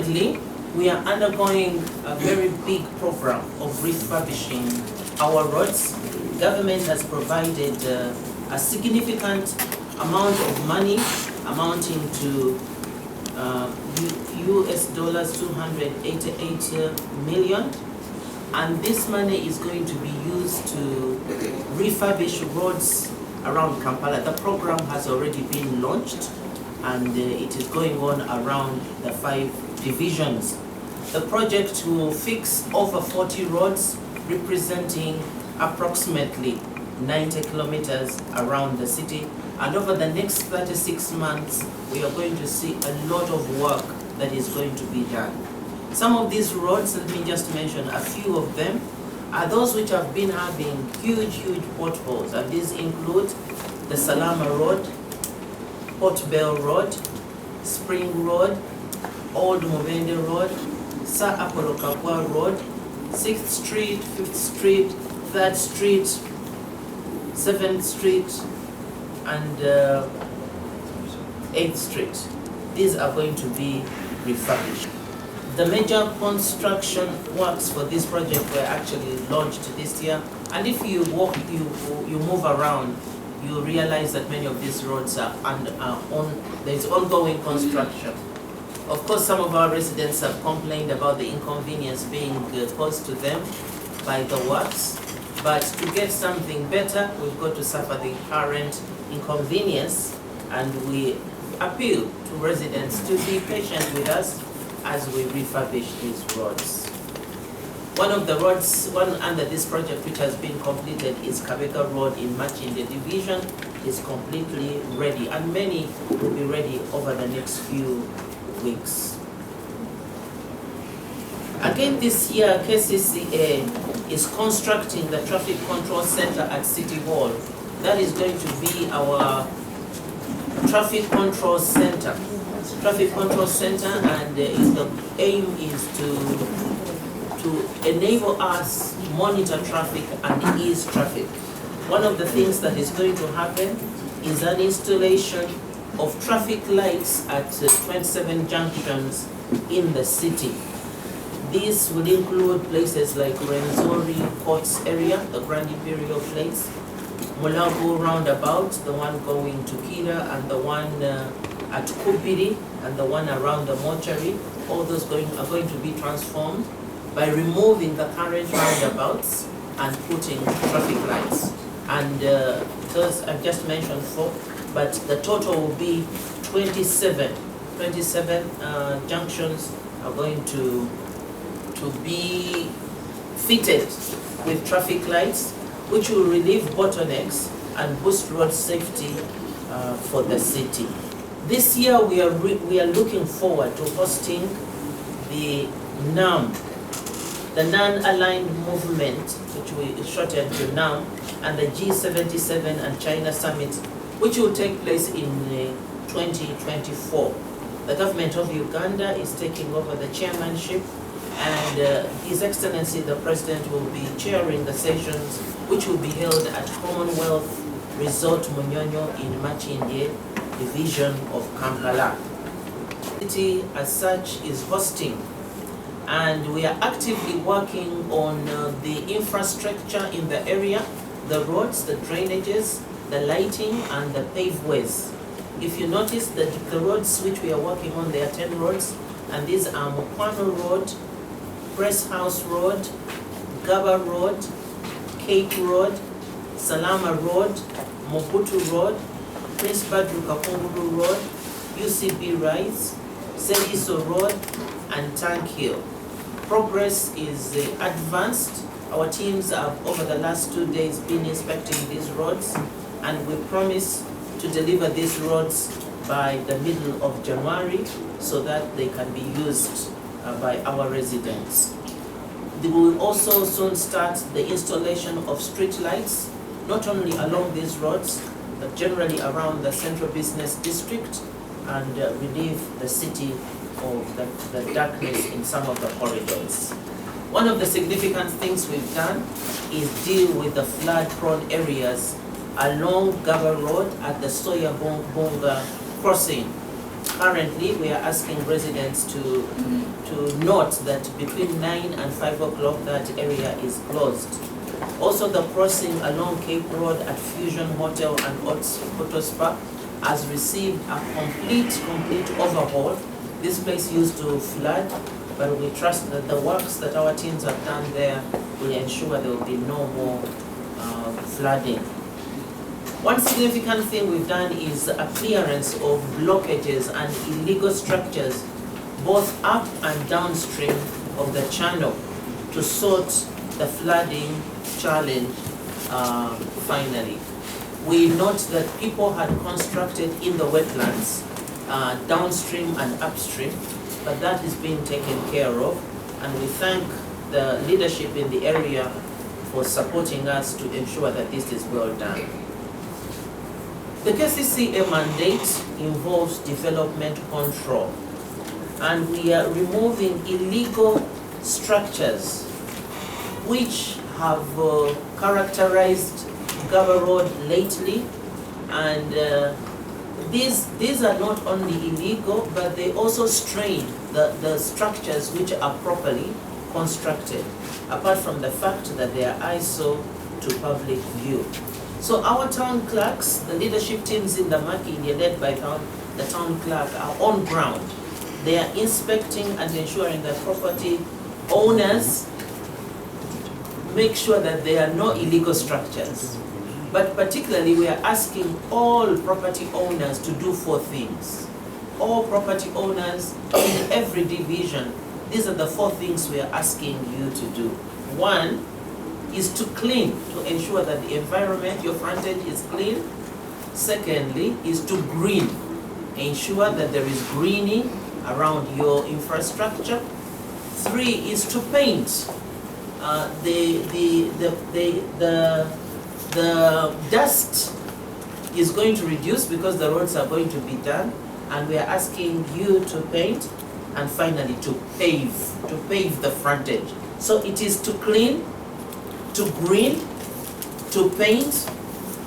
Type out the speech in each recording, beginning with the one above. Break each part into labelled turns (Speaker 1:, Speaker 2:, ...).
Speaker 1: Currently, we are undergoing a very big program of refurbishing our roads. Government has provided a significant amount of money amounting to US dollars 288 million, and this money is going to be used to refurbish roads around Kampala. The program has already been launched, and it is going on around the 5 divisions. The project will fix over 40 roads representing approximately 90 kilometers around the city, and over the next 36 months we are going to see a lot of work that is going to be done. Some of these roads, let me just mention a few of them, are those which have been having huge potholes, and these include the Salama Road, Port Bell Road, Spring Road, Old Mubende Road, Sir Apollo Kapwa Road, 6th Street, 5th Street, 3rd Street, 7th Street, and 8th Street. These are going to be refurbished. The major construction works for this project were actually launched this year, and if you walk, you move around, you realize that many of these roads are there's ongoing construction. Of course, some of our residents have complained about the inconvenience being caused to them by the works, but to get something better, we've got to suffer the current inconvenience, and we appeal to residents to be patient with us as we refurbish these roads. One of the roads, one under this project which has been completed is Kabeka Road in Machinde Division, is completely ready, and many will be ready over the next few weeks. Again this year, KCCA is constructing the Traffic Control Center at City Hall. That is going to be our Traffic Control Center. And the aim is to enable us monitor traffic and ease traffic. One of the things that is going to happen is an installation of traffic lights at 27 junctions in the city. These will include places like Renzori Courts area, the Grand Imperial Place, Mulago Roundabout, the one going to Kira, and the one at Kupiri, and the one around the mortuary. All those are going to be transformed by removing the current roundabouts and putting traffic lights. And those I've just mentioned 4, but the total will be 27 junctions are going to be fitted with traffic lights, which will relieve bottlenecks and boost road safety for the city. This year we are looking forward to hosting the NAM, the Non-Aligned Movement, which we shortened to NAM, and the G77 and China Summit, which will take place in 2024. The government of Uganda is taking over the chairmanship, and His Excellency the President will be chairing the sessions, which will be held at Commonwealth Resort Munyonyo in Machinde Division of Kampala. The city as such is hosting, and we are actively working on the infrastructure in the area, the roads, the drainages, the lighting, and the paveways. If you notice that the roads which we are working on, there are 10 roads, and these are Mukwano Road, Press House Road, Gaba Road, Cape Road, Salama Road, Mobutu Road, Prince Badru Kakunguru Road, UCB Rise, Seliso Road, and Tank Hill. Progress is advanced. Our teams have, over the last 2 days, been inspecting these roads, and we promise to deliver these roads by the middle of January so that they can be used by our residents. We will also soon start the installation of street lights, not only along these roads, but generally around the central business district, and relieve the city of the darkness in some of the corridors. One of the significant things we've done is deal with the flood-prone areas along Gaba Road at the Soya Bonga crossing. Currently, we are asking residents to note that between 9 and 5 o'clock that area is closed. Also, the crossing along Cape Road at Fusion Hotel and Auto Spa has received a complete overhaul. This place used to flood, but we trust that the works that our teams have done there will ensure there will be no more flooding. One significant thing we've done is a clearance of blockages and illegal structures both up and downstream of the channel to sort the flooding challenge finally. We note that people had constructed in the wetlands downstream and upstream, but that is being taken care of, and we thank the leadership in the area for supporting us to ensure that this is well done. The KCCA mandate involves development control, and we are removing illegal structures which have characterized Gaba Road lately, and these are not only illegal, but they also strain the structures which are properly constructed, apart from the fact that they are ISO to public view. So our town clerks, the leadership teams in the Makindye led by the town clerk, are on ground. They are inspecting and ensuring that property owners make sure that there are no illegal structures. But particularly we are asking all property owners to do 4 things. All property owners in every division, these are the 4 things we are asking you to do. 1 is to clean, to ensure that the environment, your frontage is clean. Secondly is to green, ensure that there is greening around your infrastructure. 3 is to paint. The dust is going to reduce because the roads are going to be done, and we are asking you to paint. And finally to pave the frontage. So it is to clean, to green, to paint,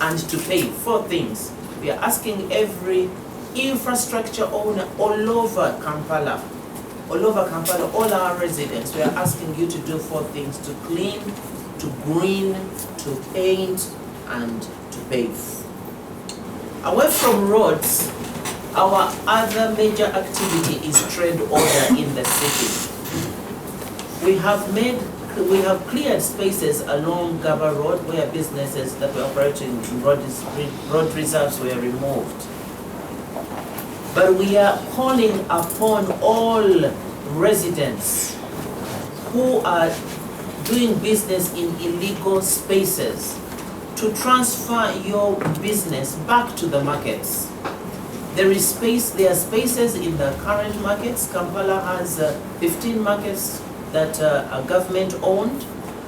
Speaker 1: and to pave. 4 things. We are asking every infrastructure owner all over Kampala, all our residents, we are asking you to do 4 things: to clean, to green, to paint, and to pave. Away from roads, our other major activity is trade order in the city. We have cleared spaces along Gaba Road where businesses that were operating in road reserves were removed. But we are calling upon all residents who are doing business in illegal spaces to transfer your business back to the markets. There are spaces in the current markets. Kampala has 15 markets that are government owned,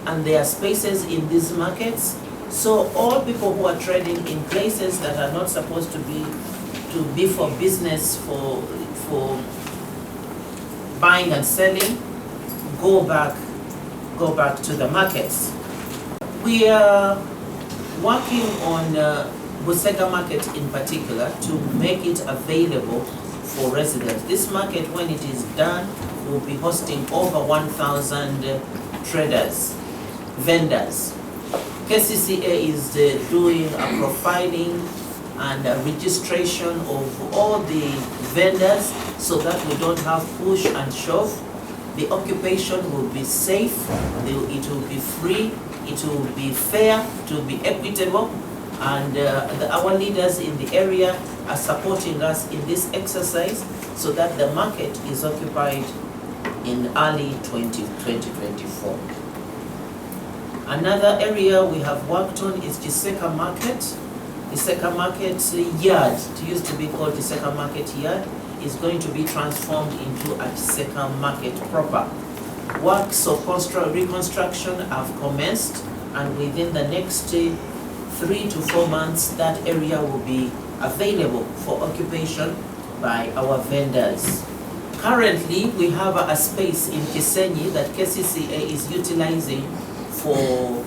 Speaker 1: and there are spaces in these markets. So all people who are trading in places that are not supposed to be for business, for buying and selling, go back to the markets. We are working on Busega market in particular to make it available for residents. This market, when it is done, will be hosting over 1,000 traders, vendors. KCCA is doing a profiling and a registration of all the vendors so that we don't have push and shove. The occupation will be safe, it will be free, it will be fair, it will be equitable, and our leaders in the area are supporting us in this exercise so that the market is occupied in early 2024. Another area we have worked on is Kiseka Market. Kiseka Market Yard, it used to be called Kiseka Market Yard, is going to be transformed into a Kiseka Market proper. Works of reconstruction have commenced, and within the next 3 to 4 months, that area will be available for occupation by our vendors. Currently, we have a space in Kisenyi that KCCA is utilizing for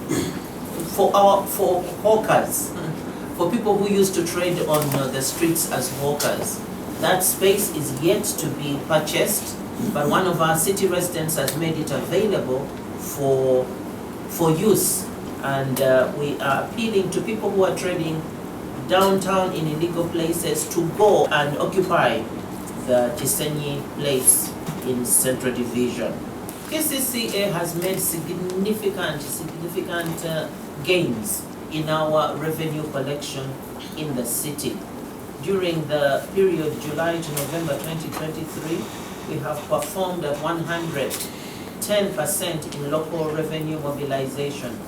Speaker 1: hawkers, for people who used to trade on the streets as hawkers. That space is yet to be purchased, but one of our city residents has made it available for use. And we are appealing to people who are trading downtown in illegal places to go and occupy the Chisenyi place in Central Division. KCCA has made significant gains in our revenue collection in the city. During the period July to November 2023, we have performed at 110% in local revenue mobilization.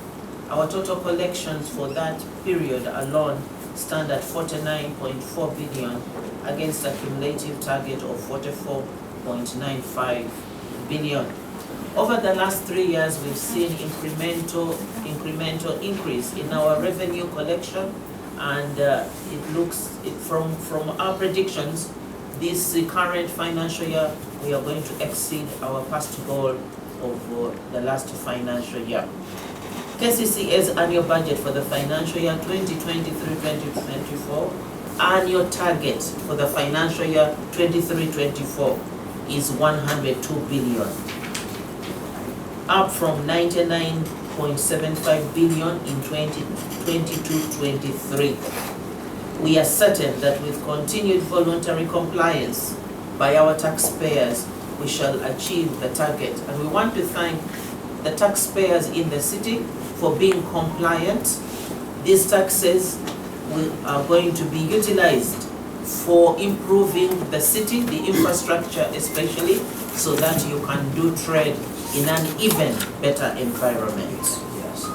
Speaker 1: Our total collections for that period alone stand at 49.4 billion against a cumulative target of 44.95 billion. Over the last 3 years, we've seen incremental increase in our revenue collection, and from our predictions, this current financial year, we are going to exceed our past goal of the last financial year. KCCA's annual budget for the financial year 2023-2024, annual target for the financial year 23-24 is 102 billion, up from 99.75 billion in 2022-23. We are certain that with continued voluntary compliance by our taxpayers, we shall achieve the target. And we want to thank the taxpayers in the city for being compliant. These taxes are going to be utilized for improving the city, the infrastructure especially, so that you can do trade in an even better environment. Yes.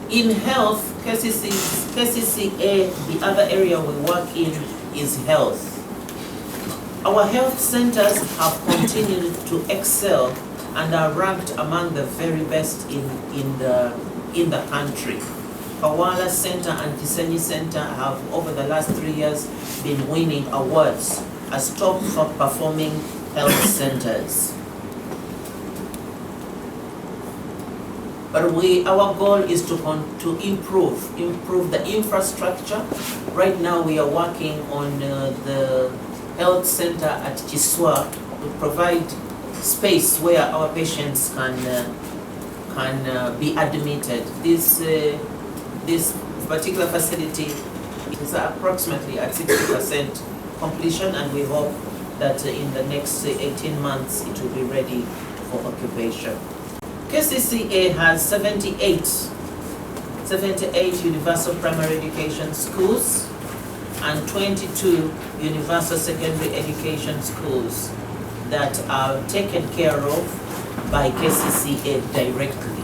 Speaker 1: In health, KCCA, the other area we work in is health. Our health centers have continued to excel and are ranked among the very best in the country. Kampala Center and Chisenyi Center have, over the last 3 years, been winning awards as top performing health centers. But our goal is to improve the infrastructure. Right now we are working on the health center at Chiswa to provide space where our patients can be admitted. This particular facility is approximately at 60% completion, and we hope that in the next 18 months it will be ready for occupation. KCCA has 78 universal primary education schools and 22 universal secondary education schools that are taken care of by KCCA directly.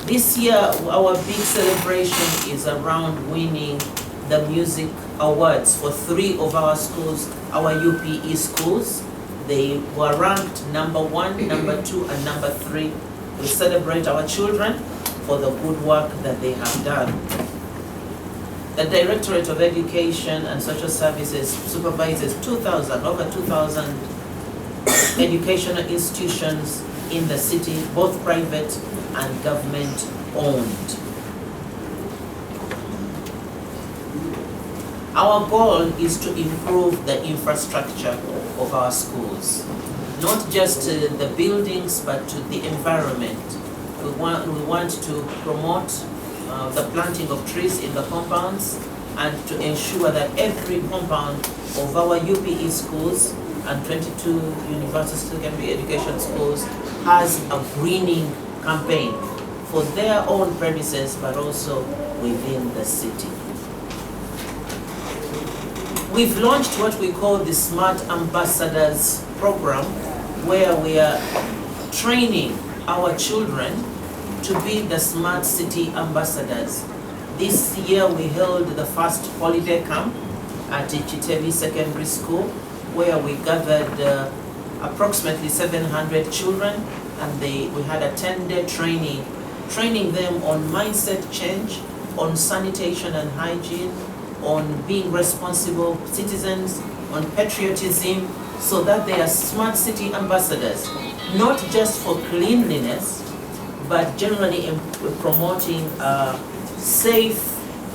Speaker 1: This year, our big celebration is around winning the music awards for 3 of our schools, our UPE schools. They were ranked number 1, number 2, and number 3. We celebrate our children for the good work that they have done. The Directorate of Education and Social Services supervises over 2,000 educational institutions in the city, both private and government owned. Our goal is to improve the infrastructure of our schools, not just the buildings, but to the environment. We want to promote the planting of trees in the compounds and to ensure that every compound of our UPE schools and 22 universal secondary education schools has a greening campaign for their own premises, but also within the city. We've launched what we call the Smart Ambassadors program, where we are training our children to be the smart city ambassadors. This year we held the first holiday camp at Chitevi Secondary School, where we gathered approximately 700 children, and we had a 10-day training them on mindset change, on sanitation and hygiene, on being responsible citizens, on patriotism, so that they are smart city ambassadors, not just for cleanliness, but generally in promoting a safe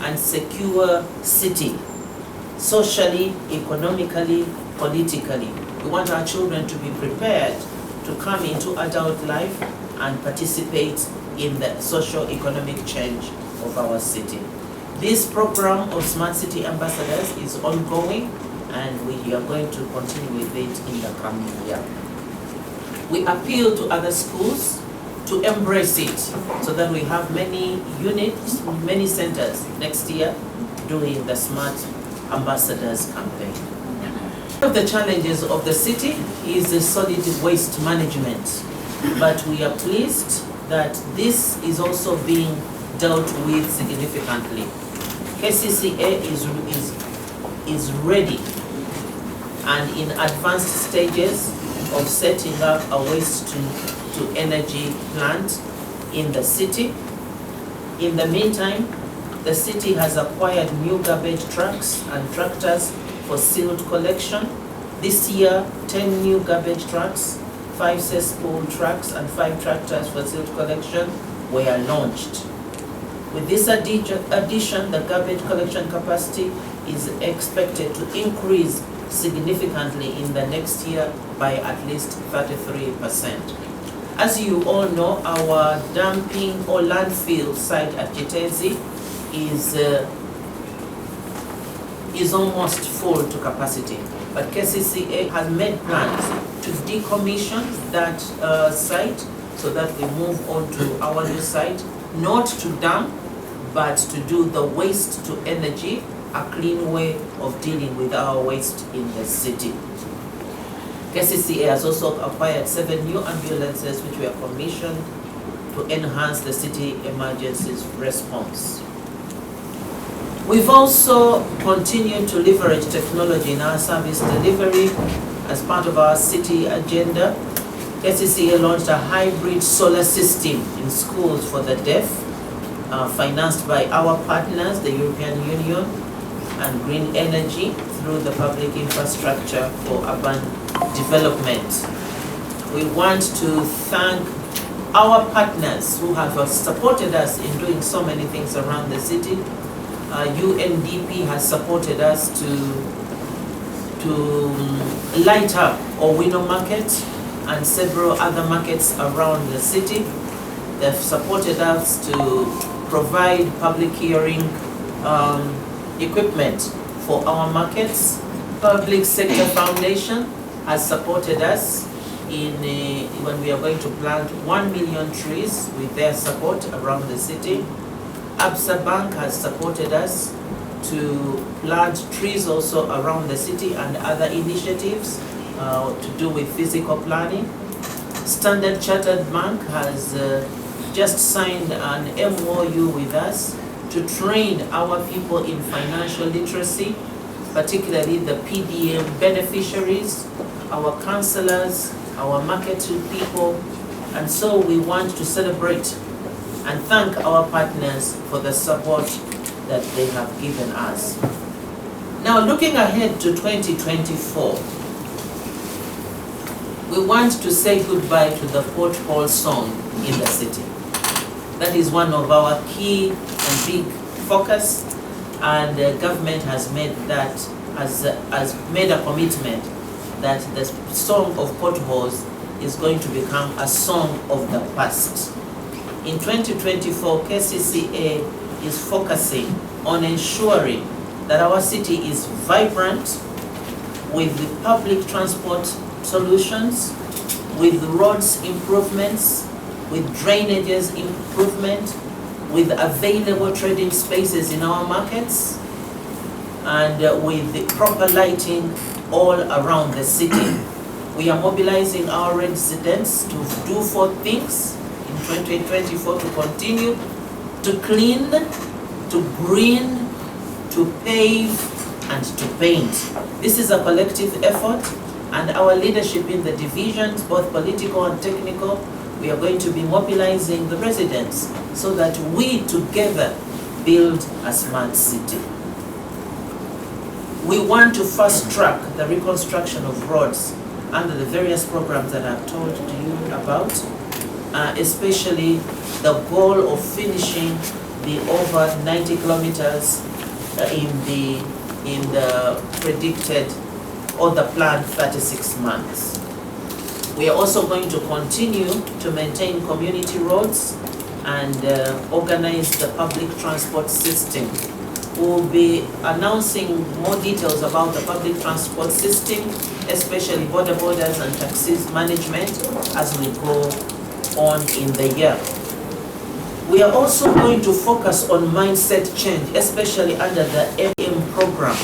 Speaker 1: and secure city. socially, economically, politically. We want our children to be prepared to come into adult life and participate in the socio-economic change of our city. This program of Smart City Ambassadors is ongoing, and we are going to continue with it in the coming year. We appeal to other schools to embrace it so that we have many units, many centers next year doing the Smart Ambassadors campaign. One of the challenges of the city is the solid waste management, but we are pleased that this is also being dealt with significantly. KCCA is ready and in advanced stages of setting up a waste-to-energy plant in the city. In the meantime, the city has acquired new garbage trucks and tractors for sealed collection. This year, 10 new garbage trucks, 5 cesspool trucks, and 5 tractors for sealed collection were launched. With this addition, the garbage collection capacity is expected to increase significantly in the next year by at least 33%. As you all know, our dumping or landfill site at Gitezi is almost full to capacity, but KCCA has made plans to decommission that site so that we move on to our new site, not to dump, but to do the waste to energy, a clean way of dealing with our waste in the city. KCCA has also acquired 7 new ambulances which were commissioned to enhance the city emergencies response. We've also continued to leverage technology in our service delivery as part of our city agenda. KCCA launched a hybrid solar system in schools for the deaf, financed by our partners, the European Union and Green Energy, through the public infrastructure for urban development. We want to thank our partners who have supported us in doing so many things around the city. UNDP has supported us to light up Owino Market and several other markets around the city. They've supported us to provide public hearing equipment for our markets. Public Sector Foundation has supported us in when we are going to plant 1 million trees with their support around the city. Absa Bank has supported us to plant trees also around the city and other initiatives to do with physical planning. Standard Chartered Bank has just signed an MOU with us to train our people in financial literacy, particularly the PDM beneficiaries, our counselors, our marketing people, and so we want to celebrate and thank our partners for the support that they have given us. Now, looking ahead to 2024, we want to say goodbye to the pothole song in the city. That is one of our key and big focus, and the government has made that has made a commitment that the song of potholes is going to become a song of the past. In 2024, KCCA is focusing on ensuring that our city is vibrant with public transport solutions, with roads improvements, with drainages improvement, with available trading spaces in our markets, and with the proper lighting all around the city. We are mobilizing our residents to do 4 things in 2024 to continue to clean, to green, to pave, and to paint. This is a collective effort, and our leadership in the divisions, both political and technical, we are going to be mobilizing the residents so that we together build a smart city. We want to fast track the reconstruction of roads under the various programs that I've told you about, especially the goal of finishing the over 90 kilometers in the in the predicted or the planned 36 months. We are also going to continue to maintain community roads and organize the public transport system. We'll be announcing more details about the public transport system, especially border borders and taxis management, as we go on in the year. We are also going to focus on mindset change, especially under the MM program,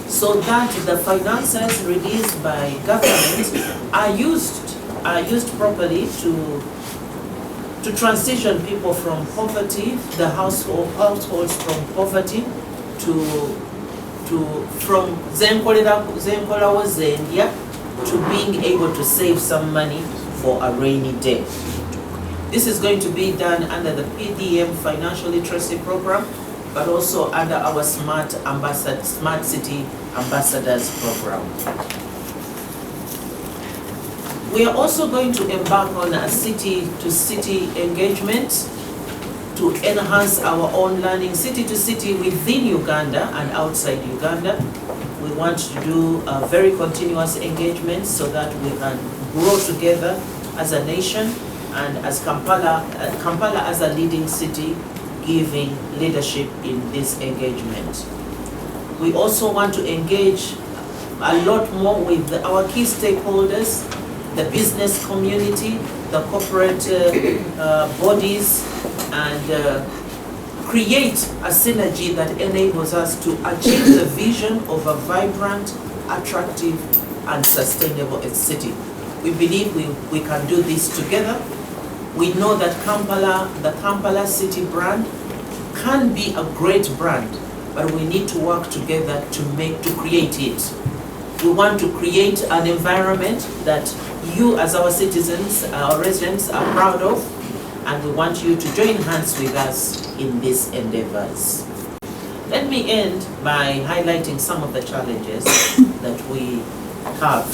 Speaker 1: so that the finances released by government are used properly to transition people from poverty, the households from poverty from zenkola wazendya to being able to save some money for a rainy day. This is going to be done under the PDM Financial Literacy Program, but also under our Smart City Ambassadors Program. We are also going to embark on a city-to-city engagement to enhance our own learning, city-to-city within Uganda and outside Uganda. We want to do a very continuous engagement so that we can grow together as a nation, and as Kampala as a leading city, giving leadership in this engagement. We also want to engage a lot more with our key stakeholders, the business community, the corporate bodies, and create a synergy that enables us to achieve the vision of a vibrant, attractive, and sustainable city. We believe we can do this together. We know that the Kampala city brand can be a great brand, but we need to work together to create it. We want to create an environment that you as our citizens, our residents are proud of, and we want you to join hands with us in these endeavors. Let me end by highlighting some of the challenges that we have.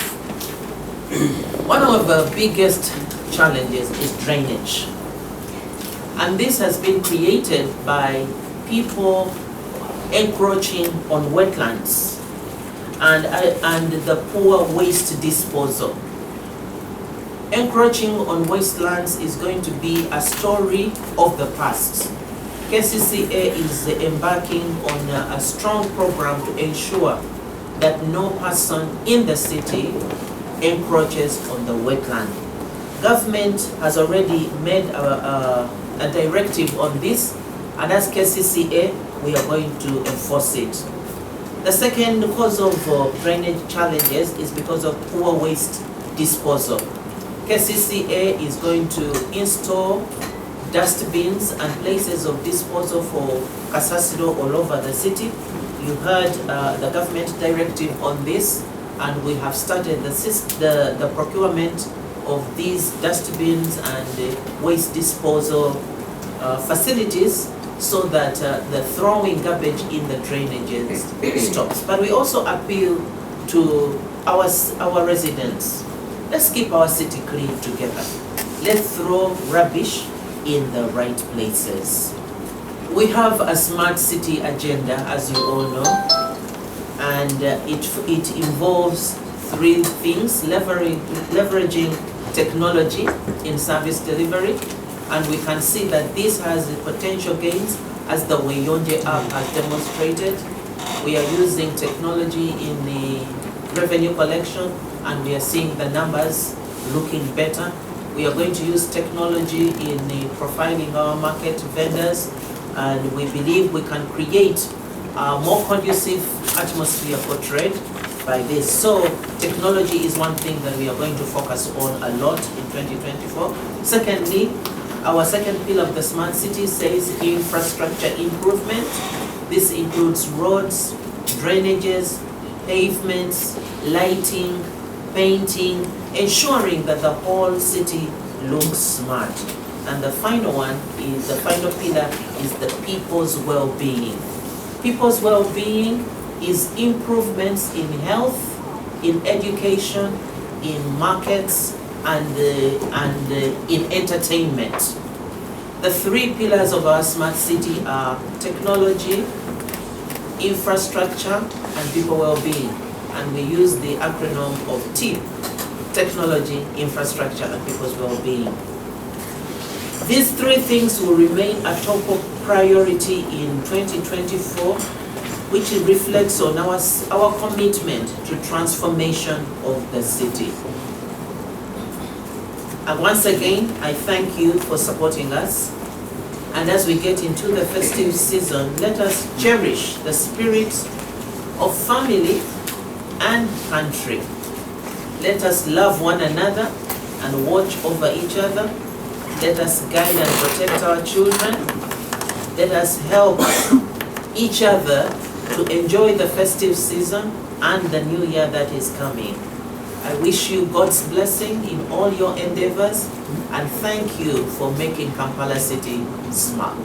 Speaker 1: One of the biggest challenges is drainage. And this has been created by people encroaching on wetlands and the poor waste disposal. Encroaching on wastelands is going to be a story of the past. KCCA is embarking on a strong program to ensure that no person in the city encroaches on the wetland. Government has already made a directive on this, and as KCCA, we are going to enforce it. The second cause of drainage challenges is because of poor waste disposal. KCCA is going to install dust bins and places of disposal for Kasasiro all over the city. You heard the government directive on this, and we have started the procurement of these dust bins and waste disposal facilities, so that the throwing garbage in the drainages stops. But we also appeal to our residents. Let's keep our city clean together. Let's throw rubbish in the right places. We have a smart city agenda, as you all know, and it involves three things: leveraging technology in service delivery, and we can see that this has potential gains, as the Weyonje app has demonstrated. We are using technology in the revenue collection, and we are seeing the numbers looking better. We are going to use technology in the profiling our market vendors, and we believe we can create a more conducive atmosphere for trade by this. So technology is one thing that we are going to focus on a lot in 2024. Secondly, our second pillar of the smart city says infrastructure improvement. This includes roads, drainages, pavements, lighting, painting, ensuring that the whole city looks smart. And the final pillar is the people's well-being. People's well-being is improvements in health, in education, in markets, and in entertainment. The three pillars of our smart city are technology, infrastructure, and people well-being. And we use the acronym of TIP, technology, infrastructure, and people's well-being. These three things will remain a top of priority in 2024, which reflects on our commitment to transformation of the city. And once again, I thank you for supporting us. And as we get into the festive season, let us cherish the spirit of family and country. Let us love one another and watch over each other. Let us guide and protect our children. Let us help each other to enjoy the festive season and the new year that is coming. I wish you God's blessing in all your endeavors, and thank you for making Kampala City smart.